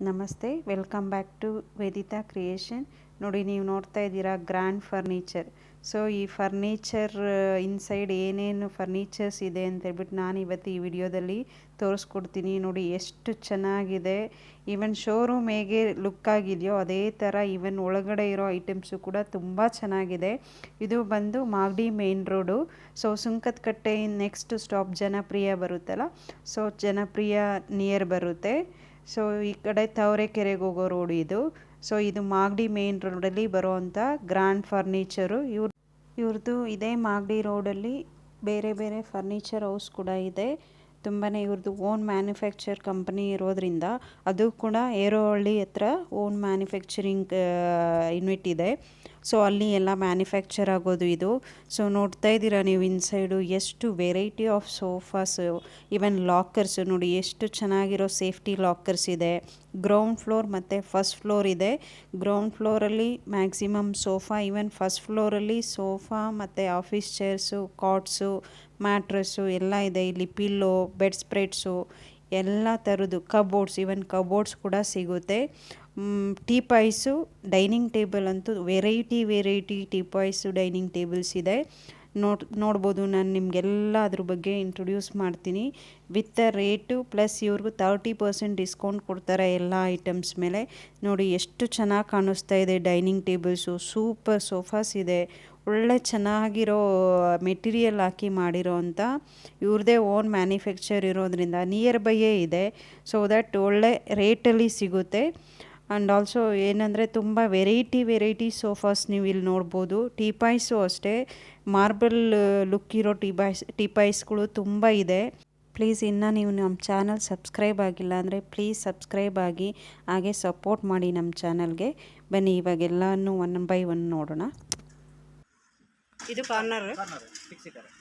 ನಮಸ್ತೆ, welcome back to ವೇದಿತಾ creation. ನೋಡಿ, ನೀವು ನೋಡ್ತಾ ಇದ್ದೀರಾ ಗ್ರ್ಯಾಂಡ್ ಫರ್ನಿಚರ್. ಸೊ ಈ ಫರ್ನಿಚರ್ ಇನ್ಸೈಡ್ ಏನೇನು ಫರ್ನಿಚರ್ಸ್ ಇದೆ ಅಂತ ಹೇಳ್ಬಿಟ್ಟು ನಾನು ಇವತ್ತು ಈ ವಿಡಿಯೋದಲ್ಲಿ ತೋರಿಸ್ಕೊಡ್ತೀನಿ. ನೋಡಿ ಎಷ್ಟು ಚೆನ್ನಾಗಿದೆ. ಈವನ್ ಶೋರೂಮ್ ಹೇಗೆ ಲುಕ್ ಆಗಿದೆಯೋ ಅದೇ ಥರ ಈವನ್ ಒಳಗಡೆ ಇರೋ ಐಟಮ್ಸು ಕೂಡ ತುಂಬ ಚೆನ್ನಾಗಿದೆ. ಇದು ಬಂದು Magadi main road. So Sunkadakatte next stop ಜನಪ್ರಿಯ ಬರುತ್ತಲ್ಲ, ಸೊ ಜನಪ್ರಿಯ ನಿಯರ್ ಬರುತ್ತೆ. ಸೊ ಈ ಕಡೆ ತಾವರೆಕೆರೆಗೆ ಹೋಗೋ ರೋಡ್ ಇದು. ಸೊ ಇದು ಮಾಗಡಿ ಮೇನ್ ರೋಡಲ್ಲಿ ಬರೋವಂಥ ಗ್ರ್ಯಾಂಡ್ ಫರ್ನಿಚರು. ಇವ್ರದ್ದು ಇದೇ ಮಾಗಡಿ ರೋಡಲ್ಲಿ ಬೇರೆ ಬೇರೆ ಫರ್ನಿಚರ್ ಹೌಸ್ ಕೂಡ ಇದೆ. ತುಂಬಾ ಇವ್ರದ್ದು ಓನ್ ಮ್ಯಾನುಫ್ಯಾಕ್ಚರ್ ಕಂಪನಿ ಇರೋದ್ರಿಂದ ಅದು ಕೂಡ ಏರೋಹಳ್ಳಿ ಹತ್ರ ಓನ್ ಮ್ಯಾನುಫ್ಯಾಕ್ಚರಿಂಗ್ ಯೂನಿಟ್ ಇದೆ. ಸೊ ಅಲ್ಲಿ ಎಲ್ಲ ಮ್ಯಾನುಫ್ಯಾಕ್ಚರ್ ಆಗೋದು ಇದು. ಸೊ ನೋಡ್ತಾ ಇದ್ದೀರಾ ನೀವು ಇನ್ಸೈಡು ಎಷ್ಟು variety of sofas, even lockers ನೋಡಿ ಎಷ್ಟು ಚೆನ್ನಾಗಿರೋ ಸೇಫ್ಟಿ ಲಾಕರ್ಸ್ ಇದೆ. ಗ್ರೌಂಡ್ ಫ್ಲೋರ್ ಮತ್ತು ಫಸ್ಟ್ ಫ್ಲೋರ್ ಇದೆ. ಗ್ರೌಂಡ್ ಫ್ಲೋರಲ್ಲಿ ಮ್ಯಾಕ್ಸಿಮಮ್ ಸೋಫಾ, ಈವನ್ ಫಸ್ಟ್ ಫ್ಲೋರಲ್ಲಿ ಸೋಫಾ ಮತ್ತು ಆಫೀಸ್ ಚೇರ್ಸು, ಕಾಟ್ಸು, ಮ್ಯಾಟ್ರಸ್ಸು ಎಲ್ಲ ಇದೆ. ಇಲ್ಲಿ ಪಿಲ್ಲೋ, ಬೆಡ್ ಸ್ಪ್ರೆಡ್ಸು ಎಲ್ಲ ಥರದ್ದು ಕಬೋರ್ಡ್ಸ್, ಈವನ್ ಕಬೋರ್ಡ್ಸ್ ಕೂಡ ಸಿಗುತ್ತೆ. ಟೀಪಾಯ್ಸು, ಡೈನಿಂಗ್ ಟೇಬಲ್ ಅಂತೂ ವೆರೈಟಿ ಟೀಪಾಯ್ಸು, ಡೈನಿಂಗ್ ಟೇಬಲ್ಸ್ ಇದೆ. ನೋಡ್ಬೋದು. ನಾನು ನಿಮಗೆಲ್ಲ ಅದ್ರ ಬಗ್ಗೆ ಇಂಟ್ರೊಡ್ಯೂಸ್ ಮಾಡ್ತೀನಿ ವಿತ್ ದ ರೇಟು, ಪ್ಲಸ್ ಇವ್ರಿಗೂ 30% ಡಿಸ್ಕೌಂಟ್ ಕೊಡ್ತಾರೆ ಎಲ್ಲ ಐಟಮ್ಸ್ ಮೇಲೆ. ನೋಡಿ ಎಷ್ಟು ಚೆನ್ನಾಗಿ ಕಾಣಿಸ್ತಾ ಇದೆ. ಡೈನಿಂಗ್ ಟೇಬಲ್ಸು, ಸೂಪರ್ ಸೋಫಾಸ್ ಇದೆ. ಒಳ್ಳೆ ಚೆನ್ನಾಗಿರೋ ಮೆಟೀರಿಯಲ್ ಹಾಕಿ ಮಾಡಿರೋ ಅಂಥ ಇವ್ರದ್ದೇ ಓನ್ ಮ್ಯಾನುಫ್ಯಾಕ್ಚರ್ ಇರೋದ್ರಿಂದ ನಿಯರ್ ಬೈಯೇ ಇದೆ. ಸೊ ದ್ಯಾಟ್ ಒಳ್ಳೆ ರೇಟಲ್ಲಿ ಸಿಗುತ್ತೆ. ಆ್ಯಂಡ್ ಆಲ್ಸೋ ಏನಂದರೆ ತುಂಬ ವೆರೈಟಿ ಸೋಫಾಸ್ ನೀವು ಇಲ್ಲಿ ನೋಡ್ಬೋದು. ಟೀಪಾಯ್ಸು ಅಷ್ಟೇ, ಮಾರ್ಬಲ್ ಲುಕ್ ಇರೋ ಟೀಪಾಯ್ಸ್ಗಳು ತುಂಬ ಇದೆ. ಪ್ಲೀಸ್ ಇನ್ನೂ ನೀವು ನಮ್ಮ ಚಾನಲ್ ಸಬ್ಸ್ಕ್ರೈಬ್ ಆಗಿಲ್ಲ ಅಂದರೆ ಪ್ಲೀಸ್ ಸಬ್ಸ್ಕ್ರೈಬ್ ಆಗಿ, ಹಾಗೆ ಸಪೋರ್ಟ್ ಮಾಡಿ ನಮ್ಮ ಚಾನಲ್ಗೆ. ಬನ್ನಿ ಇವಾಗೆಲ್ಲನೂ ಒನ್ ಬೈ ಒನ್ ನೋಡೋಣ. ಇದು ಕಾರ್ನರ್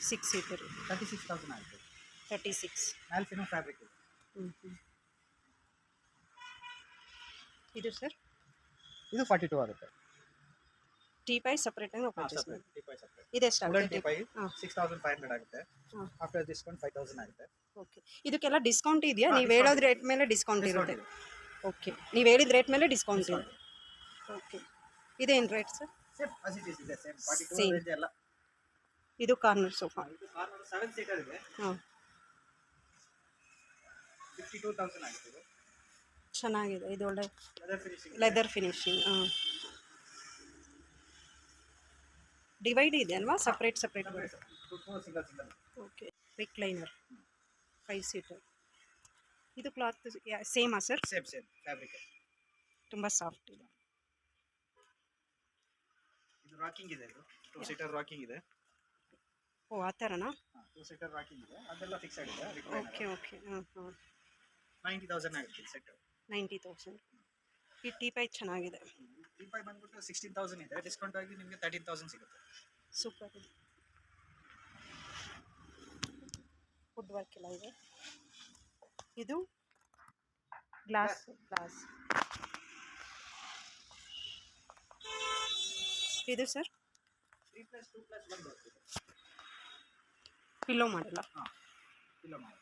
6 ಸೀಟರ್ 36,000 ಆಯಿತು. 36. ಆಲ್ಫಿನೋ ಫ್ಯಾಬ್ರಿಕ್ ಇದು. ಇದು ಸರ್ ಇದು 42 ಆಗುತ್ತೆ. ಟೀಪಾಯ್ ಸಪ್ರೇಟಾಗಿ ಪರ್ಚೇಸ್ ಮಾಡಿ. Teapoy separate. ಇದೆಷ್ಟು ಟೀಪಾಯ್ 6500 ಆಗುತ್ತೆ. ಆಫ್ಟರ್ ಡಿಸ್ಕೌಂಟ್ 5000 ಆಗುತ್ತೆ. ಓಕೆ. ಇದಕ್ಕೆಲ್ಲ ಡಿಸ್ಕೌಂಟ್ ಇದೆಯಾ? ನೀವು ಹೇಳೋದು ರೇಟ್ ಮೇಲೆ ಡಿಸ್ಕೌಂಟ್ ಇರುತ್ತೆ. ಓಕೆ, ನೀವು ಹೇಳಿದ ರೇಟ್ ಮೇಲೆ ಡಿಸ್ಕೌಂಟ್ ಇದೆ. ಓಕೆ, ಇದೇನು rate sir? Same as it is ಇದೆ. ಸೇಮ್ 42 ರೇಂಜ್ ಎಲ್ಲ. ಇದು ಕಾರ್ನರ್ ಸೋಫಾ. ಇದು ಕಾರ್ನರ್ 7 ಸೀಟರ್ ಇದೆ. ಹಾಂ, 52,000 ಆಗುತ್ತೆ. ಇದು ಚೆನ್ನಾಗಿದೆ. ಇದು ಒಳ್ಳೆ ಲೆದರ್ ಫಿನಿಶಿಂಗ್. ಹಾಂ. ಡಿವೈಡ್ ಇದೆ ಅಲ್ವಾ? Separate single. Okay. Recliner 5 seater. ಇದು ಕ್ಲಾತ್ ಸೇಮಾ ಸರ್? Same fabric. ತುಂಬ ಸಾಫ್ಟ್ ಇದೆ. ಇದು ರಾಕಿಂಗ್ ಇದೆ. ಇದು 2 ಸೀಟರ್ ರಾಕಿಂಗ್ ಇದೆ. ಓ, ಆ ಥರನಾ? 2 ಸೀಟರ್ ರಾಕಿಂಗ್ ಇದೆ. ಅದೆಲ್ಲ ಫಿಕ್ಸ್ಡ್ ಇದೆ. ಓಕೆ. ಹಾಂ 90,000 ಆಗುತ್ತೆ ಸೆಟ್. 90,000. ಈ ಟೀಪಾಯ್ ಚೆನ್ನಾಗಿದೆ. ಟೀಪಾಯ್ ಬಂದ್ಬಿಟ್ಟು 16,000 ಇದೆ. ಡಿಸ್ಕೌಂಟ್ ಆಗಿ ನಿಮಗೆ 13,000 ಸಿಗುತ್ತೆ. ಸೂಪರ್ ಇದೆ. ವುಡ್ ವರ್ಕ್ ಎಲ್ಲ ಇದೆ. ಇದು ಗ್ಲಾಸ್. ಇದು ಸರ್ 3+2+1 ಬರ್ತದೆ. ಪಿಲ್ಲೋ ಮಾಡಲ್ಲ. ಇಲ್ಲ ಮಾಡಿ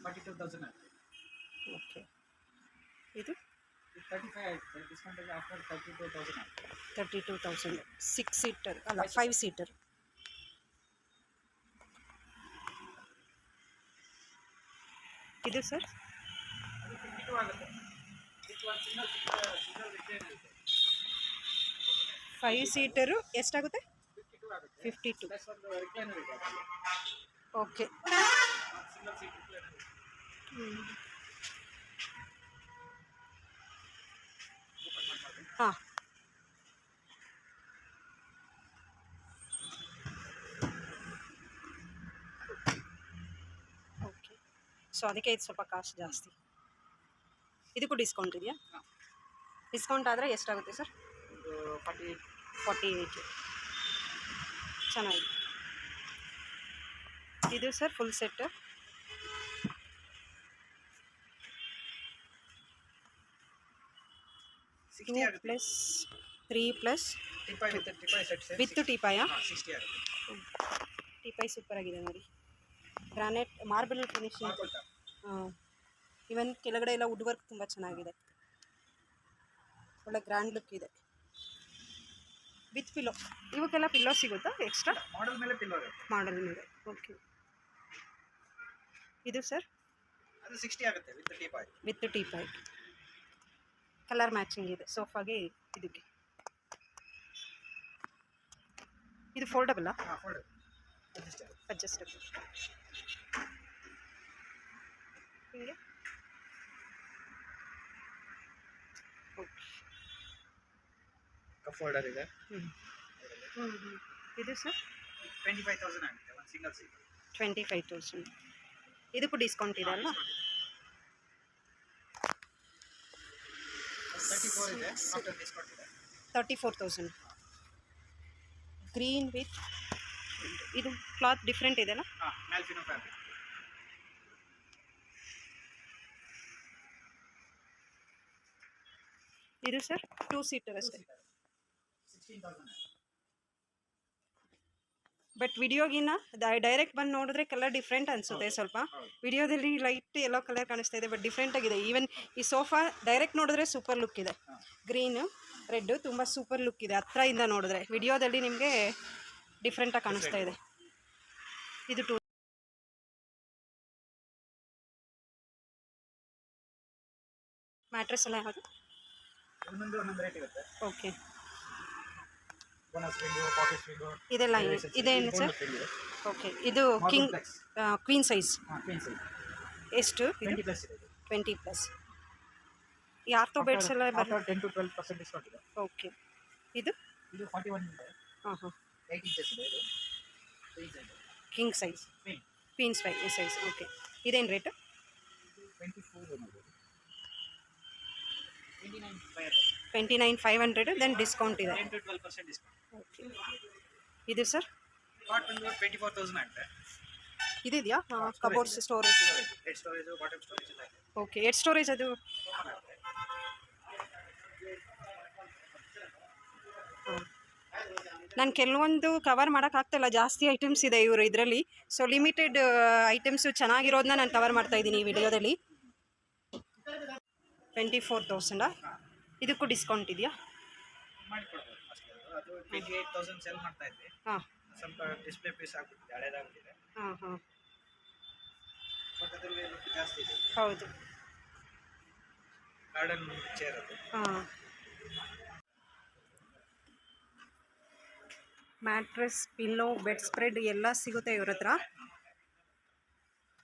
42,000 ಆಗುತ್ತೆ. ಓಕೆ. ಇದು 35 ಆಗುತ್ತೆ. ಡಿಸ್ಕೌಂಟ್ ಆಗಿ ಆಫ್ಟರ್ 32,000 ಆಗುತ್ತೆ. 32,000. 6 ಸೀಟರ್ ಅಲ್ಲ, 5 ಸೀಟರ್. ಇದು ಸರ್ 52 ಆಗುತ್ತೆ. ಇದು ಒಂದು ಸಿಂಗಲ್ ರಿಕ್ಲೈನರ್ ಇದೆ. 5 ಸೀಟರು ಎಷ್ಟಾಗುತ್ತೆ? 52 ಆಗುತ್ತೆ. 52. ಪ್ಲಸ್ ಒಂದು ರಿಕ್ಲೈನರ್ ಇದೆ. ಓಕೆ. ಸಿಂಗಲ್ ಸೀಟ್ ರಿಕ್ಲೈನರ್ ಇದೆ. ಹಾಂ. ಓಕೆ. ಸೊ ಅದಕ್ಕೆ ಇದು ಸ್ವಲ್ಪ ಕಾಸ್ಟ್ ಜಾಸ್ತಿ. ಇದಕ್ಕೂ ಡಿಸ್ಕೌಂಟ್ ಇದೆಯಾ? ಡಿಸ್ಕೌಂಟ್ ಆದರೆ ಎಷ್ಟಾಗುತ್ತೆ ಸರ್? 48. ಚೆನ್ನಾಗಿದೆ. ಇದು ಸರ್ ಫುಲ್ ಸೆಟ್ 60 ಆಗುತ್ತೆ. +3+ ಟೀಪಾಯ್ ಸೆಟ್ ವಿತ್ ಟೀಪಾಯಾ? 60 ಆಗುತ್ತೆ. ಟೀಪಾಯ್ ಸೂಪರ್ ಆಗಿದೆ ನೋಡಿ. Granite marble finishing. ಹಾಂ, ಇವನ್ ಕೆಳಗಡೆ ಎಲ್ಲ ವುಡ್ ವರ್ಕ್ ತುಂಬ ಚೆನ್ನಾಗಿದೆ, ಒಳ್ಳೆ ಗ್ರ್ಯಾಂಡ್ ಲುಕ್ ಇದೆ. ವಿತ್ ಪಿಲ್ಲೋ, ಇವಕ್ಕೆಲ್ಲ ಪಿಲ್ಲೋ ಸಿಗುತ್ತಾ ಎಕ್ಸ್ಟ್ರಾ? ಮಾಡಲ್ ಮೇಲೆ ಪಿಲ್ಲೋ ಇದೆ. ಮಾಡಲ್ ಮೇಲೆ, ಓಕೆ. ಇದು ಸರ್ ಅದು 60 ಆಗುತ್ತೆ with tea Pai. Colour matching ಇದೆ ಸೋಫಾಗೆ ಇದಕ್ಕೆ. ಇದು ಫೋಲ್ಡಬಲ್ಲ? ಹಾಂ, ಫೋಲ್ಡಬಲ್, ಅಡ್ಜಸ್ಟಬಲ್. ಹಿಂಗೆ ಓಕೆ. ಕಪ್ ಹೋಲ್ಡರ್ ಇದೆ. ಇದು ಸರ್ 25,000 ಆಗುತ್ತೆ ಒಂದು ಸಿಂಗಲ್ ಸೀಟ್. 25,000. ಇದಕ್ಕೂ ಡಿಸ್ಕೌಂಟ್ ಇದೆ ಅಲ್ಲ? 34 ಇದೆ, ಆಫ್ಟರ್ ಡಿಸ್ಕೌಂಟ್ ಇದೆ. 34,000. ಗ್ರೀನ್ ವಿತ್ ಇದು ಕ್ಲಾತ್ ಡಿಫ್ರೆಂಟ್ ಇದೆಲ್ಲ? ಹಾಂ, ಮ್ಯಾಲ್ಫಿನೋ ಫ್ಯಾಬ್ರಿಕ್. ಇದು ಸರ್ 2 ಸೀಟರ್ ಅಷ್ಟೇ. 16,000. ಬಟ್ ವಿಡಿಯೋಗಿನ್ನ ಡೈರೆಕ್ಟ್ ಬಂದು ನೋಡಿದ್ರೆ ಕಲರ್ ಡಿಫ್ರೆಂಟ್ ಅನಿಸುತ್ತೆ ಸ್ವಲ್ಪ. ವಿಡಿಯೋದಲ್ಲಿ ಲೈಟ್ ಎಲ್ಲೋ ಕಲರ್ ಕಾಣಿಸ್ತಾ ಇದೆ, ಬಟ್ ಡಿಫ್ರೆಂಟ್ ಆಗಿದೆ. ಈವನ್ ಈ ಸೋಫಾ ಡೈರೆಕ್ಟ್ ನೋಡಿದ್ರೆ ಸೂಪರ್ ಲುಕ್ ಇದೆ. ಗ್ರೀನು ರೆಡ್ಡು ತುಂಬ ಸೂಪರ್ ಲುಕ್ ಇದೆ ಹತ್ರದಿಂದ ನೋಡಿದ್ರೆ. ವಿಡಿಯೋದಲ್ಲಿ ನಿಮಗೆ ಡಿಫ್ರೆಂಟಾಗಿ ಕಾಣಿಸ್ತಾ ಇದೆ. ಇದು 2 ಮ್ಯಾಟ್ರೆಸ್ ಎಲ್ಲ ಯಾವುದು? ಒಂದೊಂದು ರೇಟ್ ಇರುತ್ತೆ. Okay, bonus spring, pocket spring ಇದೆಲ್ಲ ಇದೇನು ಸರ್? ಓಕೆ, ಇದು ಕ್ವೀನ್ ಸೈಜ್. ಹಾಂ, ಕ್ವೀನ್ ಸೈಜ್. ಎಷ್ಟು? 20+ ಇದೆ. 20+. ಈ ಆರ್ಥೋ ಬೆಡ್ಸ್ ಎಲ್ಲ 10 to 12% ಡಿಸ್ಕೌಂಟ್ ಇದೆ. ಓಕೆ. ಇದು 41 ಇದೆ. ಹಾಂ ಹಾಂ, 8 ಇಂಚಸ್ ಇದೆ. ಇದು king size, queen size. Okay, ಇದೇನು ರೇಟು? 24 ಇದೆ. 29,500. ದೆನ್ ಡಿಸ್ಕೌಂಟ್ ಇದೆ. 10 to 12% ಡಿಸ್ಕೌಂಟ್. ಓಕೆ. ಇದು ಸರ್ ಕಾಟ್ ಬಂದು 24,000 ಆಗುತ್ತೆ. ಇದೆಯಾ? ಹಾಂ, cupboards storage. Head storage, bottom storage ಎಲ್ಲ ಇದೆ. ಓಕೆ, ಹೆಡ್ ಸ್ಟೋರೇಜ್ ಅದು ನಾನು ಕೆಲವೊಂದು ಕವರ್ ಮಾಡೋಕ್ಕಾಗ್ತಾಯಿಲ್ಲ, ಜಾಸ್ತಿ ಐಟಮ್ಸ್ ಇದೆ ಇವರು ಇದರಲ್ಲಿ. ಸೊ ಲಿಮಿಟೆಡ್ ಐಟಮ್ಸು ಚೆನ್ನಾಗಿರೋದನ್ನ ನಾನು ಕವರ್ ಮಾಡ್ತಾಯಿದ್ದೀನಿ ಈ ವಿಡಿಯೋದಲ್ಲಿ. 24,000. ಇದಕ್ಕೂ ಡಿಸ್ಕೌಂಟ್ ಇದೆಯಾ? ಮಾಡಿಕೊಡ್ಬೋದು ಅಷ್ಟೇ. ಅದು 28,000 ಸೆಲ್ ಮಾಡ್ತಾ ಇದ್ವಿ. ಹಾಂ, ಸ್ವಲ್ಪ ಡಿಸ್ಪ್ಲೇ ಪೀಸ್ ಆಗ್ಬಿಟ್ಟಿದೆ, ಹಳೇದಾಗ್ಬಿಟ್ಟಿದೆ. ಹಾಂ ಹಾಂ, ಪಕ್ಕದಲ್ಲಿ ಜಾಸ್ತಿ ಇದೆ. ಹೌದು. ಗಾರ್ಡನ್ ಚೇರ್ ಅದು. ಹಾಂ, ಮ್ಯಾಟ್ರೆಸ್, ಪಿಲ್ಲೋ, ಬೆಡ್ ಸ್ಪ್ರೆಡ್ ಎಲ್ಲ ಸಿಗುತ್ತೆ ಇವ್ರ ಹತ್ರ.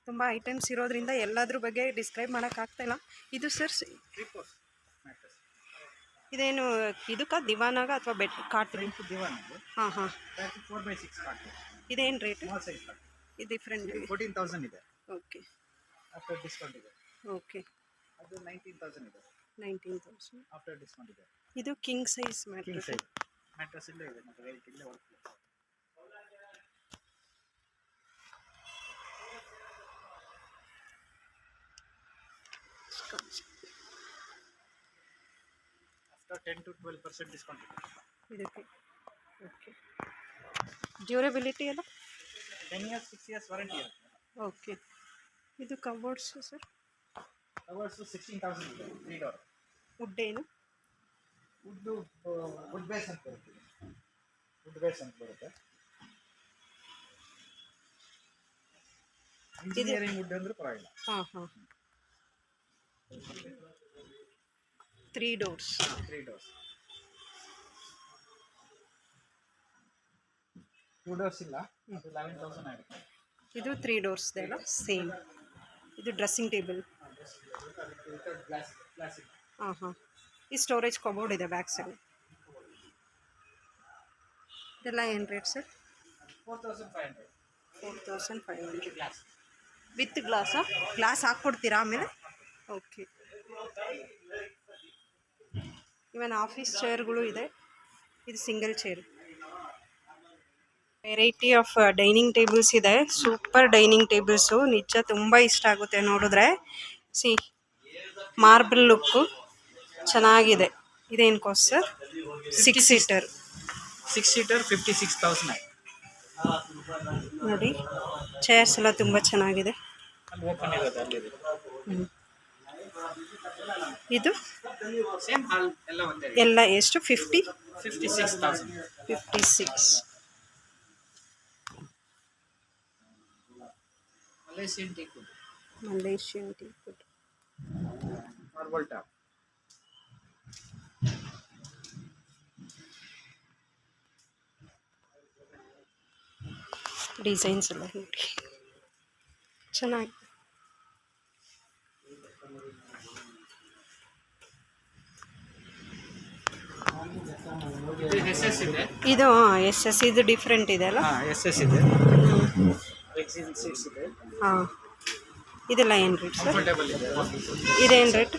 ತುಂಬ ಐಟಮ್ಸ್ ಇರೋದ್ರಿಂದ ಎಲ್ಲದ್ರ ಬಗ್ಗೆ ಡಿಸ್ಕ್ರೈಬ್ ಮಾಡೋಕ್ಕಾಗ್ತಾಯಿಲ್ಲ. ಇದು ಸರ್ 3/4 ಮ್ಯಾಟ್ರೆಸ್. ಇದೇನು ಇದಕ್ಕೆ ದಿವಾನಾಗ ಅಥವಾ ಬೆಡ್ ಕಾಟ್? ದಿವಾನ್ ಇದು. ಹಾಂ ಹಾಂ. 4/6 ಕಾಟ್. ಇದೇನು ರೇಟ್? ಸ್ಮಾಲ್ ಸೈಜ್ ಕಾಟ್. ಇದು ಡಿಫ್ರೆಂಟ್. 14,000 ಇದೆ. ಓಕೆ. ಆಫ್ಟರ್ ಡಿಸ್ಕೌಂಟ್ ಇದೆ. ಓಕೆ. ಅದು 19,000 ಇದೆ. 19,000. ಆಫ್ಟರ್ ಡಿಸ್ಕೌಂಟ್ ಇದೆ. ಇದು king size king mattress. Size mattress ಇಲ್ಲೇ ಇದೆ, ಮತ್ತು ವೆಯ್ಟ್ ಇಲ್ಲೇ ವರ್ಕ್. ಆಫ್ಟರ್ 10 to 12% ಡಿಸ್ಕೌಂಟ್ ಇದೆ ಇದಕ್ಕೆ. ಓಕೆ. ಡ್ಯೂರಬಿಲಿಟಿ ಎಲ್ಲ? 10 years 6 years ವಾರಂಟಿ ಇರುತ್ತೆ. ಓಕೆ. ಇದು ಕಬೋರ್ಡ್ಸ್ ಸರ್? ಕವರ್ಸು 16,000 ಇದೆ. 3 ಡೋರ್. ವುಡ್ ಏನು? ವುಡ್ ಬೇಸ್ ಅಂತ ಬರುತ್ತೆ. ವುಡ್ ಬೇಸ್ ಅಂತ ಬರುತ್ತೆ. ಇಂಜಿನಿಯರಿಂಗ್ ವುಡ್ ಅಂದ್ರೆ ಪರವಾಗಿಲ್ಲ. ಹಾಂ ಹಾಂ. 3 ಡೋರ್ಸ್. 3 ಡೋರ್ಸ್. 2 ಡೋರ್ಸ್ ಇಲ್ಲ, ಅದು 11,000 ಆಗುತ್ತೆ. ಇದು 3 ಡೋರ್ಸ್ ಇದೆ ಅಲ್ಲ, ಸೇಮ್. ಇದು ಡ್ರೆಸ್ಸಿಂಗ್ ಟೇಬಲ್. ಗ್ಲಾಸ್ ಇಲ್ಲ. ಹಾಂ ಹಾಂ. ಈ ಸ್ಟೋರೇಜ್ ಕಬೋರ್ಡ್ ಇದೆ ಬ್ಯಾಕ್ ಸೈಡ್. ಇದೆಲ್ಲ ಏನು ರೇಟ್ ಸರ್? 4,500. 4,500 ಗ್ಲಾಸ್ ವಿತ್ ಗ್ಲಾಸಾ? ಗ್ಲಾಸ್ ಹಾಕ್ಕೊಡ್ತೀರಾ ಆಮೇಲೆ? ಓಕೆ. ಇವನ್ ಆಫೀಸ್ ಚೇರ್ಗಳು ಇದೆ. ಇದು single chair. Variety of dining tables ಇದೆ. ಸೂಪರ್ ಡೈನಿಂಗ್ ಟೇಬಲ್ಸು, ನಿಜ ತುಂಬ ಇಷ್ಟ ಆಗುತ್ತೆ ನೋಡಿದ್ರೆ. ಸಿ ಮಾರ್ಬಲ್ ಲುಕ್ಕು ಚೆನ್ನಾಗಿದೆ. ಇದೇನು ಕಾಸ್ಟ್ ಸರ್? 6 ಸೀಟರ್. 6 ಸೀಟರ್ 56,000 ಆಯ್ತು. ನೋಡಿ ಚೇರ್ಸ್ ಎಲ್ಲ ತುಂಬ ಚೆನ್ನಾಗಿದೆ. ಅಲ್ಲಿ ಓಪನ್ ಇರುತ್ತೆ, ಅಲ್ಲಿ ಇದೆ. ಇದು ಸೇಮ್ ಹಾಲ್ ಎಲ್ಲ ಒಂದೇ ಎಲ್ಲ ಎಷ್ಟು 50? 56,000. 56. Malaysian teak wood, Malaysian teakwood. Marble top. Designs ಎಲ್ಲ ನೋಡಿ ಚೆನ್ನಾಗಿ. ಇದು SS ಇದೆ. ಇದು SS ಇದು ಡಿಫ್ರೆಂಟ್ ಇದೆ ಅಲ್ಲ. SS ಇದೆ. ಎಕ್ಸಿನ್ ಸೀಟ್ಸ್ ಇದೆ. ಹಾಂ, ಇದೆಲ್ಲ ಏನು ರೇಟ್ ಸರ್? ಕಂಫರ್ಟೇಬಲ್ ಇದೆ. ಇದೇನು ರೇಟ್?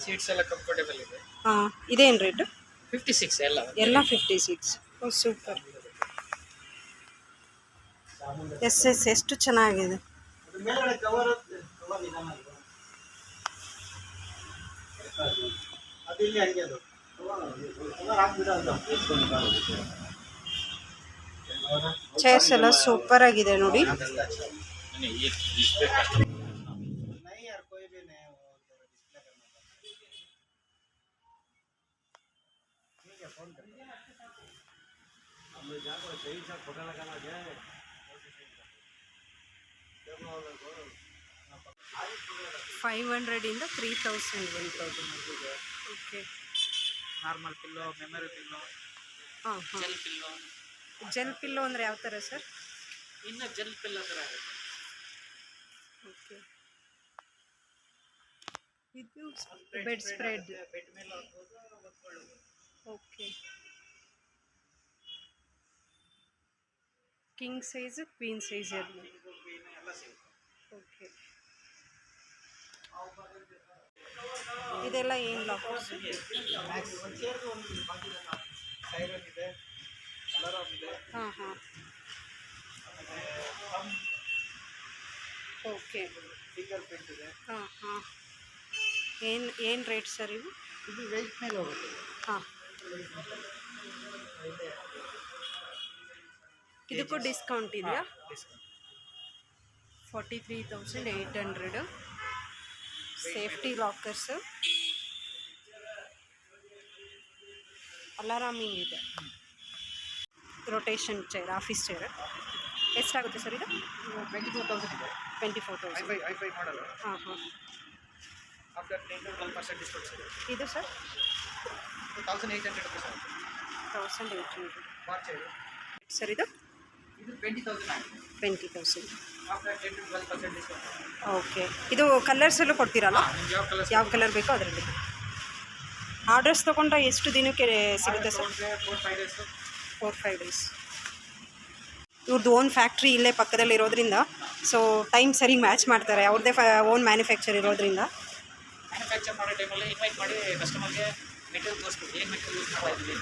ಸೀಟ್ಸ್ ಎಲ್ಲ ಕಂಫರ್ಟೇಬಲ್ ಇದೆ. ಹಾಂ, ಇದೇನು ರೇಟು? 56 ಎಲ್ಲ. ಎಲ್ಲ 56. ಓ ಸೂಪರ್. SS ಎಷ್ಟು ಚೆನ್ನಾಗಿದೆ. ಚೇರ್ಸ್ ಎಲ್ಲ ಸೂಪರ್ ಆಗಿದೆ ನೋಡಿ. $500 ಇಂದ 3,000 okay. Normal pillow, memory pillow, ಹಾಂ ಹಾಂ. Gel pillow. ಜೆಲ್ ಪಿಲ್ಲೋ ಅಂದರೆ ಯಾವ ಥರ ಸರ್? ಇನ್ನು ಜೆಲ್ ಪಿಲ್ಲೋ ಥರ ಆಗುತ್ತೆ. ಓಕೆ. ಇದು ಬೆಡ್ ಸ್ಪ್ರೆಡ್. ಬೆಡ್ ಮೇಲೆ ಹಾಕ್ಬೋದು, ಒತ್ಕೊಳ್ಳೋದು. Okay. King size, queen size ಇರಲಿ. ಎಲ್ಲ ಸಿಗುತ್ತೆ. ಓಕೆ. ಇದೆಲ್ಲ ಏನು ಲಾಕರ್ಸ್? ಸೈರನ್ ಇದೆ, ಅಲಾರಾಮ್ ಇದೆ. ಹಾಂ ಹಾಂ. ಓಕೆ. ಫಿಂಗರ್ ಪ್ರಿಂಟ್ ಇದೆ. ಹಾಂ ಹಾಂ. ಏನು ರೇಟ್ ಸರ್ ಇವು? ಇದು ವೆಯ್ಟ್ ಮೇಲೆ ಹೋಗುತ್ತೆ. ಹಾಂ. ಇದಕ್ಕೂ ಡಿಸ್ಕೌಂಟ್ ಇದೆಯಾ? 43,800. ಸೇಫ್ಟಿ ಲಾಕರ್ಸು, ಅಲಾರಾಮಿಂಗ್ ಇದೆ, ರೊಟೇಷನ್ ಚೇರ್, ಆಫೀಸ್ ಚೇರ್. ಎಷ್ಟಾಗುತ್ತೆ ಸರ್ ಇದು? 24,000 ಇದೆ. 24,000. ಐಫೈ ಮಾಡಲು. ಹಾಂ ಹಾಂ. ಆಫ್ಟರ್ 10% ಡಿಸ್ಕೌಂಟ್ ಸಿಗುತ್ತೆ. ಇದು ಸರ್ 2,800 ರುಪೀಸ್ ಆಗುತ್ತೆ. 1,800. ಮಾರ್ಚ್ ಸರ್ ಇದು 20,000 ಆಗುತ್ತೆ. 20,000. After 10% discount. ಓಕೆ. ಇದು ಕಲರ್ಸಲ್ಲೂ ಕೊಡ್ತೀರಲ್ಲ? ನಿಮ್ಗೆ ಯಾವ ಕಲರ್ ಯಾವ ಕಲರ್ ಬೇಕೋ ಅದರಲ್ಲಿ. ಆರ್ಡರ್ಸ್ ತೊಗೊಂಡ್ರೆ ಎಷ್ಟು ದಿನಕ್ಕೆ ಸಿಗುತ್ತೆ ಸರ್? 4-5 ಡೇಸ್. 4-5 ಡೇಸ್. ಇವ್ರದ್ದು ಓನ್ ಫ್ಯಾಕ್ಟ್ರಿ ಇಲ್ಲೇ ಪಕ್ಕದಲ್ಲಿ ಇರೋದ್ರಿಂದ ಸೊ ಟೈಮ್ ಸರಿಗೆ ಮ್ಯಾಚ್ ಮಾಡ್ತಾರೆ. ಅವ್ರದ್ದೇ ಓನ್ ಮ್ಯಾನುಫ್ಯಾಕ್ಚರ್ ಇರೋದ್ರಿಂದ ಮ್ಯಾನುಫ್ಯಾಕ್ಚರ್ ಮಾಡೋ ಟೈಮಲ್ಲಿ ಇನ್ವೈಟ್ ಮಾಡಿ ಕಸ್ಟಮರ್ಗೆ ಮೆಟೀರಿಯಲ್ ತೋರಿಸ್ಬೇಕು, ಏನು ಮೆಟೀರಿಯಲ್ ಯೂಸ್ ಮಾಡ್ತಾ ಇದ್ದೀವಿ.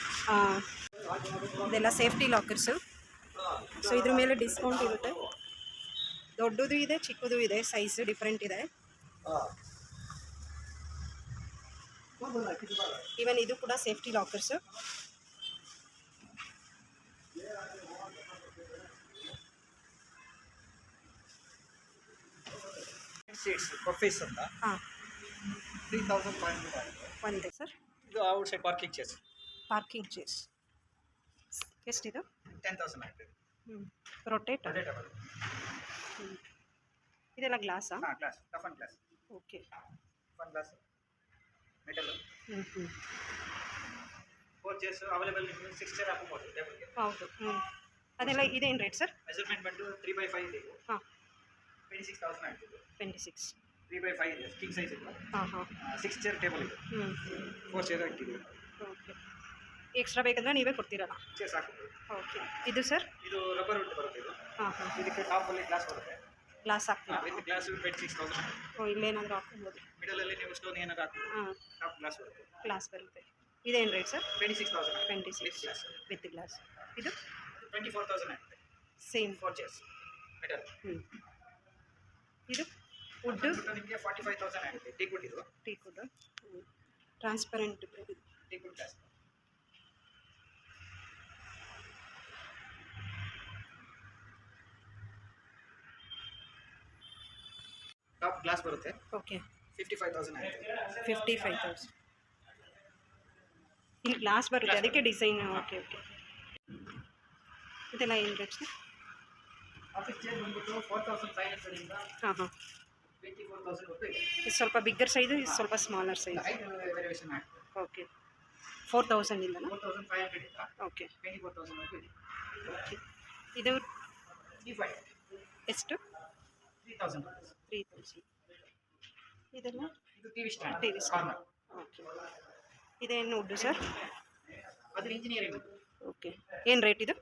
ಇದೆಲ್ಲ ಸೇಫ್ಟಿ ಲಾಕರ್ಸು. ಸೊ ಇದ್ರ ಮೇಲೆ ಡಿಸ್ಕೌಂಟ್ ಇರುತ್ತೆ. ದೊಡ್ಡದು ಇದೆ, ಚಿಕ್ಕದು ಇದೆ, ಸೈಜ್ ಡಿಫ್ರೆಂಟ್ ಇದೆ. ಈವನ್ ಇದು ಕೂಡ ಸೇಫ್ಟಿ ಲಾಕರ್ಸು. ಸೀಟ್ಸ್ ಪ್ರೊಫೆಸ್ ಅಂತ ಹಾಂ 3,500 ಆಗುತ್ತೆ. ಒಂದೇ ಸರ್. ಇದು outside parking chairs. Parking chairs ಎಷ್ಟಿದು? 10,000 ಆಗುತ್ತೆ. ರೊಟೇಟ್. ರೊಟೇಟಬಲ್. ಇದೆಲ್ಲ ಗ್ಲಾಸಾ? ಹಾಂ, glass, tough and glass. Okay. Fun glass, metal. ಹ್ಞೂ ಹ್ಞೂ. 4 ಚೇರ್ಸ್ ಅವೈಲೇಬಲ್. 6 ಚೇರ್ ಹಾಕ್ಬೋದು ಟೇಬಲ್ಗೆ. ಹೌದು. ಅದೆಲ್ಲ ಇದೇನು ರೇಟ್ ಸರ್? ಮೆಜರ್ಮೆಂಟ್ ಬಂದು 3x5 ಇದೆ. ಇದು ಹಾಂ 26,000 ಆಗ್ತಿದೆ. 26. 3x5 ಇದೆ, ಕಿಂಗ್ ಸೈಜ್ ಇದೆ. ಹಾಂ ಹಾಂ. 6 ಚೇರ್ ಟೇಬಲ್ ಇದೆ. 4 ಚೇರ್ ಹಾಕಿದ್ದೀವಿ. ಓಕೆ. ಎಕ್ಸ್ಟ್ರಾ ಬೇಕಂದ್ರೆ ನೀವೇ ಕೊಡ್ತೀರಲ್ಲ? ಚೇರ್ಸ್ ಹಾಕ್ಬೋದು. ಓಕೆ. ಇದು ಸರ್? ಇದು ರಬ್ಬರ್ ವುಡ್ ಬರುತ್ತೆ. ಇದು ಹಾಂ ಹಾಂ. ಇದಕ್ಕೆ ಟಾಪಲ್ಲಿ ಗ್ಲಾಸ್ ಬರುತ್ತೆ. ಗ್ಲಾಸ್ ಹಾಕ್ತೀರಾ? With glass 26,000. ಓ, ಇಲ್ಲೇನಾದರೂ ಹಾಕ್ಬೋದು. ಮಿಡಲಲ್ಲಿ ನೀವು ಸ್ಟೋನ್ ಏನಾದ್ರು ಹಾಕ್ಬೋದು. ಹಾಂ, ಟಾಪ್ ಗ್ಲಾಸ್ ಬರುತ್ತೆ. ಗ್ಲಾಸ್ ಬರುತ್ತೆ. ಇದೇನು rate sir? 26,000. 26 glass with glass. ಇದು 24,000 ಆಗುತ್ತೆ. ಸೇಮ್. 4 chairs metal. ಇದು ವುಡ್ ನಿಮಗೆ 45,000 ಆಗುತ್ತೆ. ಟೀಕ್ ವುಡ್ ಇದು. Teak wood. Transparent teak wood glass. Top glass ಬರುತ್ತೆ. ಓಕೆ. 55,000 ಆಗುತ್ತೆ. 55,000. ಇಲ್ಲಿ ಗ್ಲಾಸ್ ಬರುತ್ತೆ, ಅದಕ್ಕೆ ಡಿಸೈನ್. Okay okay. ಇದೆಲ್ಲ ಏನು ರೇಟ್ ಸರ್? ಆಫೀಸ್ ಚೇರ್ ಬಂದ್ಬಿಟ್ಟು 4,500 ಇಂದ ಹಾಂ ಹಾಂ. 24,000 ವರೆಗೂ ಇದೆ. ಇದು ಸ್ವಲ್ಪ ಬಿಗ್ಗರ್ ಸೈಜು, ಇದು ಸ್ವಲ್ಪ ಸ್ಮಾಲರ್ ಸೈಜ್. ಹೈಟ್ ವೇರಿಯೇಷನ್ ಆಗುತ್ತೆ. ಓಕೆ. 4,000 ಇಂದನಾ? 4,500 ಇಂದ ಓಕೆ 24,000 ವರೆಗೂ ಇದೆ. ಓಕೆ. ಇದು T5 ಎಷ್ಟು? 3,000. 3,000. ಇದೆಲ್ಲ ಇದು TV stand. TV corner. Okay. ಇದೇನು ವುಡ್ಡು ಸರ್? ಅದು ಇಂಜಿನಿಯರಿಂಗ್. ಓಕೆ. ಏನು ರೇಟ್ ಇದು?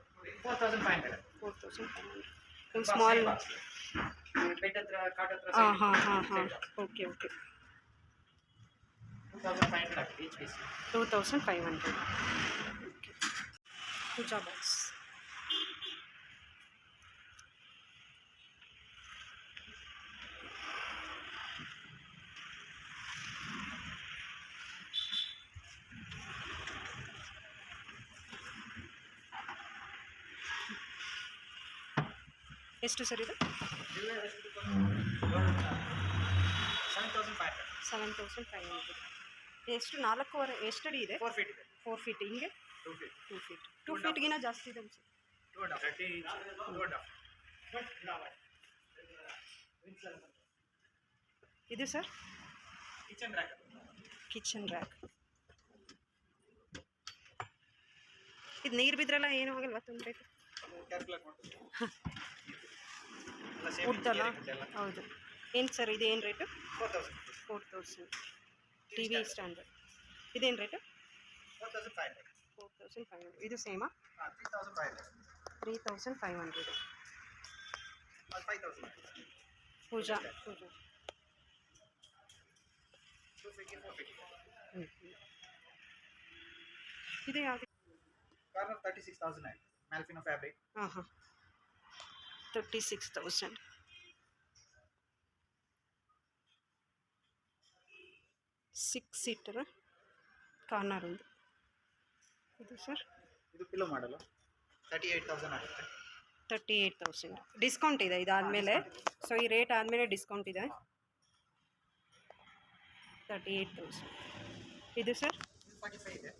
4,500. 4,500. ಸ್ಮಾಲ್. ಬೆಡ್ ಹತ್ರ ಕಾಟ್ ಹತ್ರ ಹಾಂ ಹಾಂ ಹಾಂ ಹಾಂ. Okay okay. 2,500 ಆಗುತ್ತೆ ಈಚ್ ಪೀಸ್. 2,500. ಓಕೆ. ಪೂಜಾ ಬಾಕ್ಸ್. ಎಷ್ಟು ಸರ್ ಇದು? 7,500. 7,500. ಎಷ್ಟು? 4.5 ಎಷ್ಟು ಅಡಿ ಇದೆ? 4 ಫೀಟ್ ಇದೆ. 4 ಫೀಟ್. ಹಿಂಗೆ 2 ಫೀಟ್. 2 ಫೀಟ್. 2 ಫೀಟ್ಗಿನ ಜಾಸ್ತಿ ಇದೆ ಅನ್ಸುತ್ತೆ. 2.5. ಇದು sir? Kitchen rack. Kitchen rack. ಇದು ನೀರು ಬಿದ್ರೆಲ್ಲ ಏನೂ ಆಗಲ್ವಾ? ತೊಂದರೆ? ಕ್ಯಾಲ್ಕುಲೇಟ್ ಮಾಡ್ತೀವಿ. ಉಡ್ದಲ್ಲ? ಹೌದು. ಏನು ಸರ್ ಇದು ಏನು ರೇಟು? 4,000. 4,000. T V stand. ಇದೇನು ರೇಟು? 4,500. 4,500. ಇದು ಸೇಮಾ? 3,500. 3,500. 5,000. ಪೂಜಾ. ಪೂಜಾ. 2 ಫೀಟ್ಗೆ 4 ಫೀಟ್. ಇದು ಯಾವುದು? ಕಾರ್ನರ್ 36,000 ಆಯಿತು. ಮ್ಯಾಲ್ಫಿನೋ ಫ್ಯಾಬ್ರಿಕ್. ಹಾಂ ಹಾಂ. 36,000. 6 ಸೀಟರ್ ಕಾರ್ನರ್ ಒಂದು. ಇದು ಸರ್? ಇದು ಪಿಲ್ಲೋ ಮಾಡಲು 38,000 ಆಗುತ್ತೆ. 38,000. ಡಿಸ್ಕೌಂಟ್ ಇದೆ ಇದಾದಮೇಲೆ? ಸೊ ಈ ರೇಟ್ ಆದಮೇಲೆ ಡಿಸ್ಕೌಂಟ್ ಇದೆ. 38,000. ಇದು ಸರ್? 45 ಇದೆ.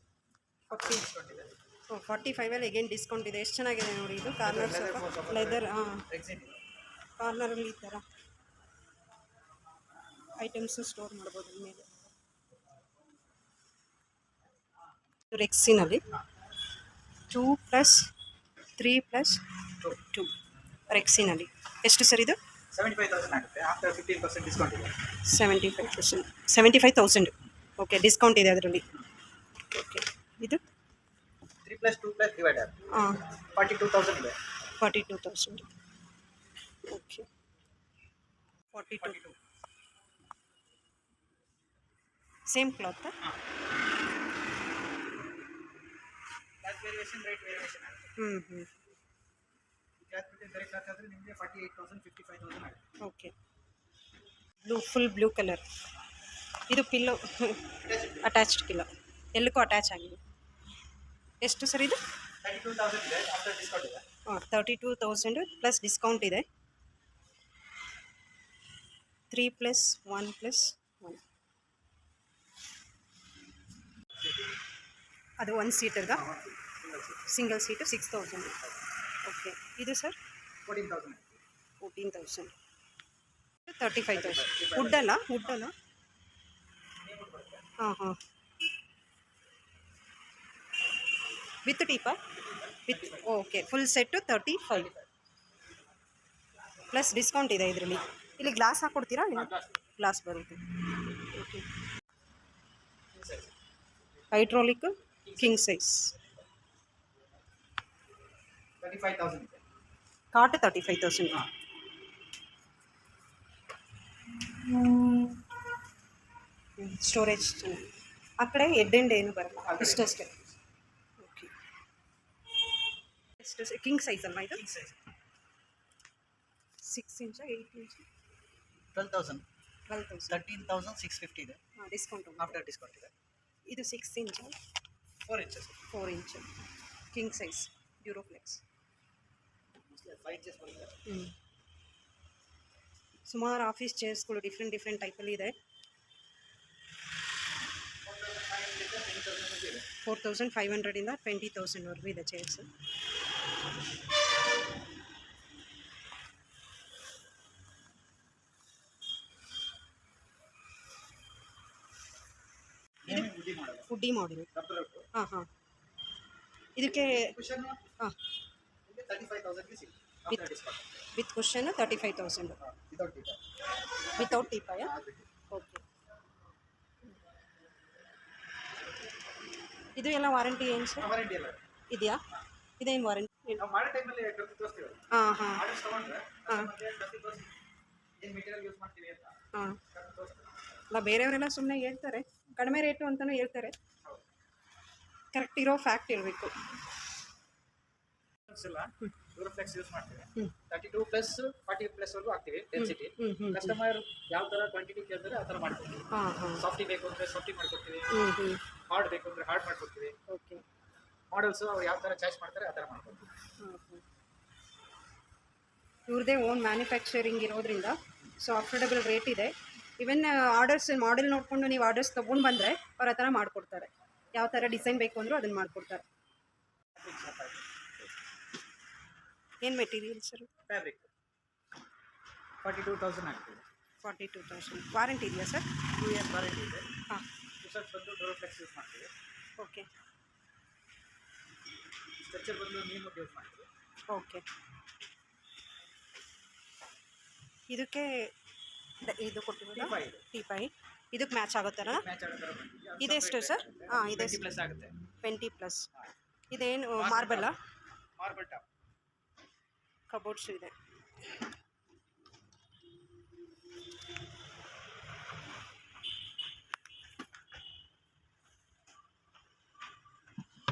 40. ಡಿಸ್ಕೌಂಟ್ ಇದೆ. 45ಅಲ್ಲಿ ಎಗೇನ್ ಡಿಸ್ಕೌಂಟ್ ಇದೆ. ಎಷ್ಟು ಚೆನ್ನಾಗಿದೆ ನೋಡಿ ಇದು ಕಾರ್ನರ್. ಸ್ವಲ್ಪ ಲೆದರ್. ಹಾಂ, ಎಕ್ಸಿಟ್ ಇದೆ. ಕಾರ್ನರಲ್ಲಿ ಈ ಥರ ಐಟಮ್ಸು ಸ್ಟೋರ್ ಮಾಡ್ಬೋದು ಮೇಲೆ. ರೆಕ್ಸಿನಲ್ಲಿ 2+3+2 ರೆಕ್ಸಿನಲ್ಲಿ. ಎಷ್ಟು ಸರ್ ಇದು? 75,000 ಆಗುತ್ತೆ. ಆಫ್ಟರ್ 15% ಡಿಸ್ಕೌಂಟ್ ಇದೆ. 75%. 75,000. ಓಕೆ, ಡಿಸ್ಕೌಂಟ್ ಇದೆ ಅದರಲ್ಲಿ. ಓಕೆ. ಇದು 3+2+ ಡಿವೈಡರ್. ಹಾಂ, 42,000 ಇದೆ. 42,000. Okay. 42. Same cloth? Cloth variation, rate variation ಆಗುತ್ತೆ. ಹ್ಞೂ. ಕ್ಲಾತ್ ಬಿಟ್ಟು ಬೇರೆ ಕ್ಲಾತ್ ಆದರೆ ನಿಮಗೆ 48,000 55,000 ಆಗುತ್ತೆ. ಓಕೆ. Full blue colour. ಇದು ಪಿಲ್ಲೋ ಅಟ್ಯಾಚ್ಡ್ ಪಿಲ್ಲೋ, ಎಲ್ಲಕ್ಕೂ ಅಟ್ಯಾಚ್ ಆಗಿದೆ. ಎಷ್ಟು ಸರ್ ಇದು? 32,000 ಇದೆ. ಆಫ್ಟರ್ ಡಿಸ್ಕೌಂಟ್ ಇದೆ. 32,000 ಪ್ಲಸ್ ಡಿಸ್ಕೌಂಟ್ ಇದೆ. 3+1+1. ಅದು 1 ಸೀಟರ್ಗ? Single seat 6,000. ಓಕೆ. ಇದು ಸರ್? 14,000. 14,000. 35,000. ವುಡ್ಡಲ್ಲ? ಹಾಂ ಹಾಂ. ವಿತ್ ಟೀಪಾ? With. Okay. Full set 35 plus discount ಇದೆ ಇದರಲ್ಲಿ. ಇಲ್ಲಿ ಗ್ಲಾಸ್ ಹಾಕ್ಕೊಡ್ತೀರಾ? ಗ್ಲಾಸ್ ಬರುತ್ತೆ. ಓಕೆ. Hydraulic king size. 35,000 ಇದೆ. ಕಾಟ್ 35,000. ಸ್ಟೋರೇಜ್ ಆ ಕಡೆ ಹೆಡ್ ಆ್ಯಂಡ್ ಏನು ಬರಲ್ಲ, ಇಷ್ಟಷ್ಟೇ. ಓಕೆ. ಎಷ್ಟು ಕಿಂಗ್ ಸೈಜ್ ಅಲ್ವಾ ಇದು? 6 ಇಂಚ್ 8 ಇಂಚ್? 12,000. 12,000. 13,650 ಇದೆ. ಹಾಂ, ಡಿಸ್ಕೌಂಟ್ ಆಫ್ಟರ್ ಡಿಸ್ಕೌಂಟ್ ಇದೆ. ಇದು 6 inch? 4 inches. 4 inch king size Duroflex. 5 inches ಬರುತ್ತೆ. ಸುಮಾರು ಆಫೀಸ್ ಚೇರ್ಸ್ಗಳು ಡಿಫ್ರೆಂಟ್ ಟೈಪಲ್ಲಿ ಇದೆ. 20,000 ಇದೆ. 4,500 ಇಂದ 20,000ವರೆಗೂ ಇದೆ ಚೇರ್ಸ್. ಇದು ವುಡ್ಡಿ ಮಾಡೆಲ್. ಹಾಂ ಹಾಂ. ಇದಕ್ಕೆ ಹಾಂ ವಿತ್ ಕುಷನ್ 35,000 ವಿತೌಟ್ ಟೀಪಾಯ. ಓಕೆ. ಇದು ಎಲ್ಲ ವಾರಂಟಿ ಏನು ಸರ್ ಇದೆಯಾ? ಇದೇನು ವಾರಂಟಿ? ಹಾಂ ಹಾಂ ಹಾಂ ಹಾಂ. ಅಲ್ಲ ಬೇರೆಯವರೆಲ್ಲ ಸುಮ್ಮನೆ ಹೇಳ್ತಾರೆ, ಕಡಿಮೆ ರೇಟು ಅಂತಲೂ ಹೇಳ್ತಾರೆ. ಕರೆಕ್ಟ್ ಇರೋ ಫ್ಯಾಕ್ಟ್ ಇರಬೇಕು. ಡ್ಯೂರೋಫ್ಲೆಕ್ಸ್ ಯೂಸ್ ಮಾಡ್ತೀವಿ. 32 ಪ್ಲಸ್ 40 ಪ್ಲಸ್ ವರೆಗೂ ಹಾಕ್ತೀವಿ ಡೆನ್ಸಿಟಿ. ಕಸ್ಟಮರ್ ಯಾವ ಥರ ಕ್ವಾಂಟಿಟಿ ಕೇಳ್ತಾರೆ ಆ ಥರ ಮಾಡ್ಕೊಡ್ತೀವಿ. ಸಾಫ್ಟಿ ಬೇಕು ಅಂದರೆ ಸಾಫ್ಟಿ ಮಾಡ್ಕೊಡ್ತೀವಿ, ಹಾರ್ಡ್ ಬೇಕು ಅಂದರೆ ಹಾರ್ಡ್ ಮಾಡ್ಕೊಡ್ತೀವಿ. ಓಕೆ. ಮಾಡಲ್ಸು ಅವ್ರು ಯಾವ ಥರ ಚಾಯ್ಸ್ ಮಾಡ್ತಾರೆ ಆ ಥರ ಮಾಡ್ಕೊಡ್ತೀವಿ. ಇವ್ರದ್ದೇ ಓನ್ ಮ್ಯಾನುಫ್ಯಾಕ್ಚರಿಂಗ್ ಇರೋದ್ರಿಂದ ಸೊ ಅಫೋರ್ಡಬಲ್ ರೇಟ್ ಇದೆ. ಇವನ್ ಆರ್ಡರ್ಸ್ ಮಾಡೆಲ್ ನೋಡಿಕೊಂಡು ನೀವು ಆರ್ಡರ್ಸ್ ತೊಗೊಂಡು ಬಂದರೆ ಅವ್ರು ಆ ಥರ ಮಾಡಿಕೊಡ್ತಾರೆ. ಯಾವ ಥರ ಡಿಸೈನ್ ಬೇಕು ಅಂದರೂ ಅದನ್ನು ಮಾಡಿಕೊಡ್ತಾರೆ. ಏನು ಮೆಟೀರಿಯಲ್ ಸರ್? ಫ್ಯಾಬ್ರಿಕ್ 42,000 ಆಗ್ತದೆ. 42,000. ವಾರಂಟಿ ಇದೆಯಾ ಸರ್? 2 ಇಯರ್ಸ್ ವಾರಂಟಿ ಇದೆ. ಹಾಂ. ಟೀಶರ್ಟ್ ಬಂದು ಡ್ಯೂರೋಫ್ಲೆಕ್ಸ್ ಯೂಸ್ ಮಾಡ್ತೀವಿ. ಓಕೆ. ಸ್ಟ್ರೆಚರ್ ಬಂದು ನೀರು ಯೂಸ್ ಮಾಡ್ತೀವಿ. ಓಕೆ. ಇದಕ್ಕೆ ಇದು ಕೊಟ್ಟಿರೋದು ಟೀಪಾಯಿ ಇದಕ್ಕೆ ಮ್ಯಾಚ್ ಆಗುತ್ತಲ್ಲ? ಮ್ಯಾಚ್ ಆಗೋ ಥರ ಬಂದಿದೆ. ಇದೆಷ್ಟು ಸರ್? ಹಾಂ ಇದೆ 20 ಪ್ಲಸ್ ಆಗುತ್ತೆ. 20+. ಇದೇನು ಮಾರ್ಬಲ್ಲ? Marble top. ಕಬೋರ್ಡ್ಸು ಇದೆ.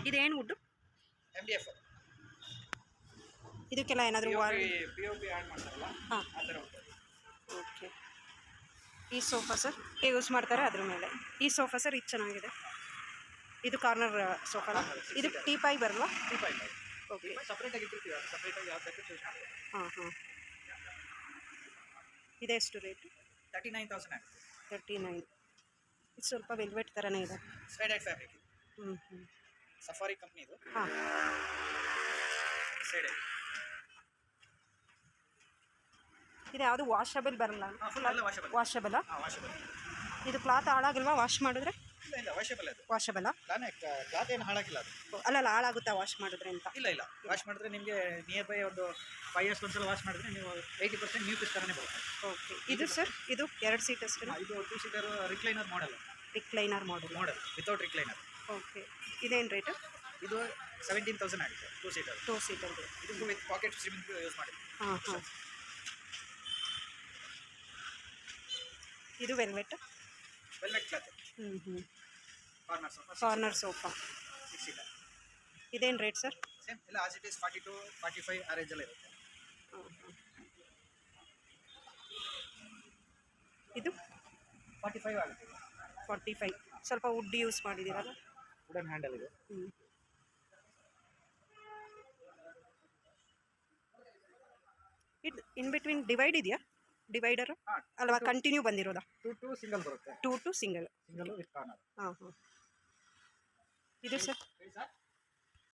ಇದೇನು ವುಡ್ಡು? MDF. ಇದಕ್ಕೆಲ್ಲ ಏನಾದರೂ POP ಆ್ಯಡ್ ಮಾಡ್ತಾರಲ್ಲ ಹಾಂ ಆ ಥರ ಉಂಟು. ಓಕೆ. ಈ ಸೋಫಾ ಸರ್ ಯೂಸ್ ಮಾಡ್ತಾರೆ ಅದ್ರ ಮೇಲೆ. ಈ ಸೋಫಾ ಸರ್ ಇದು ಚೆನ್ನಾಗಿದೆ. ಇದು ಕಾರ್ನರ್ ಸೋಫಾನ. ಇದು ಟೀಪಾಯಿ ಬರಲ್ವಾ? Teapoy okay. ಸಪ್ರೇಟಾಗಿ ಇಟ್ಟಿರ್ತೀವಿ, ಅದು ಸಪ್ರೇಟಾಗಿ ಯಾವ ಬೇಕು ಚೂಸ್ ಮಾಡ್ತೀವಿ. ಹಾಂ ಹಾಂ. ಇದೆಷ್ಟು ರೇಟು? 39,000 ಆಗುತ್ತೆ. 39. ಇದು ಸ್ವಲ್ಪ ವೆಲ್ವೆಟ್ ಥರನೇ ಇದೆ. ಸ್ಪೈಡೈಡ್ ಫ್ಯಾಬ್ರಿಕ್ ಇದು. ಹ್ಞೂ. ಸಫಾರಿ ಕಂಪ್ನಿದು. ಹಾಂ. ಸೈಡೈಡ್. ಇದು ಯಾವುದು ವಾಷಬಲ್ ಬರಲ್ಲ? ಫುಲ್ ಎಲ್ಲ ವಾಷಬಲ್. ವಾಷಬಲ್ಲ? ಹಾಂ ವಾಷಬಲ್. ಇದು ಕ್ಲಾತ್ ಹಾಳಾಗಲ್ವಾ ವಾಶ್ ಮಾಡಿದ್ರೆ? ಇಲ್ಲ ವಾಷಬಲ್ ಅದು. ವಾಷಬಲ್ಲ? ಕ್ಲಾತ್ ಏನು ಹಾಳಾಗಿಲ್ಲ ಅದು. ಅಲ್ಲಲ್ಲ ಹಾಳಾಗುತ್ತಾ ವಾಶ್ ಮಾಡಿದ್ರೆ ಅಂತ? ಇಲ್ಲ ವಾಶ್ ಮಾಡಿದ್ರೆ ನಿಮಗೆ ನಿಯರ್ ಬೈ ಒಂದು 5 ಇಯರ್ಸ್ ಒಂದ್ಸಲ ವಾಶ್ ಮಾಡಿದ್ರೆ ನೀವು 80% ನ್ಯೂ ಪೀಸ್ ಥರನೇ ಬರುತ್ತೆ. ಓಕೆ. ಇದು ಸರ್ ಇದು 2 ಸೀಟ್ ಅಷ್ಟೇ? ಇದು 2 seater recliner model. Recliner model without recliner. Okay. ಇದೇನು ರೇಟು? ಇದು 17,000 ಆಗುತ್ತೆ 2 ಸೀಟರ್. 2 ಸೀಟರ್ದು. ಇದು ವಿತ್ ಪಾಕೆಟ್ ಸ್ಟ್ರೀಮಿಂಗ್ ಯೂಸ್ ಮಾಡಿ. ಹಾಂ ಹಾಂ. ಇದು ವೆಲ್ವೆಟ್ ಕ್ಲಾತ್. ಹ್ಞೂ. Corner sofa sofa 6 seater. ಇದೇನು ರೇಟ್ ಸರ್? ಸೇಮ್ ಎಲ್ಲ ಆಸ್ ಇಟ್ ಈಸ್ 42, 45 ಆ ರೇಂಜಲ್ಲಿ ಇರುತ್ತೆ. ಹಾಂ ಹಾಂ. ಇದು 45 ಆಗುತ್ತೆ. 45. ಸ್ವಲ್ಪ ವುಡ್ ಯೂಸ್ ಮಾಡಿದ್ದೀರಲ್ಲ? ವುಡನ್ ಹ್ಯಾಂಡಲ್ ಇದೆ. ಹ್ಞೂ. ಇದು ಇನ್ ಬಿಟ್ವೀನ್ ಡಿವೈಡ್ ಇದೆಯಾ? ಡಿವೈಡರ್ ಅಲ್ವಾ? ಕಂಟಿನ್ಯೂ ಬಂದಿರೋದಾ? 2 ಸಿಂಗಲ್ ಬರುತ್ತೆ. 2 to ಸಿಂಗಲ್ ವಿತ್ ಕಾರ್ನರ್. ಹಾಂ ಹಾಂ. ಇದು ಸರ್?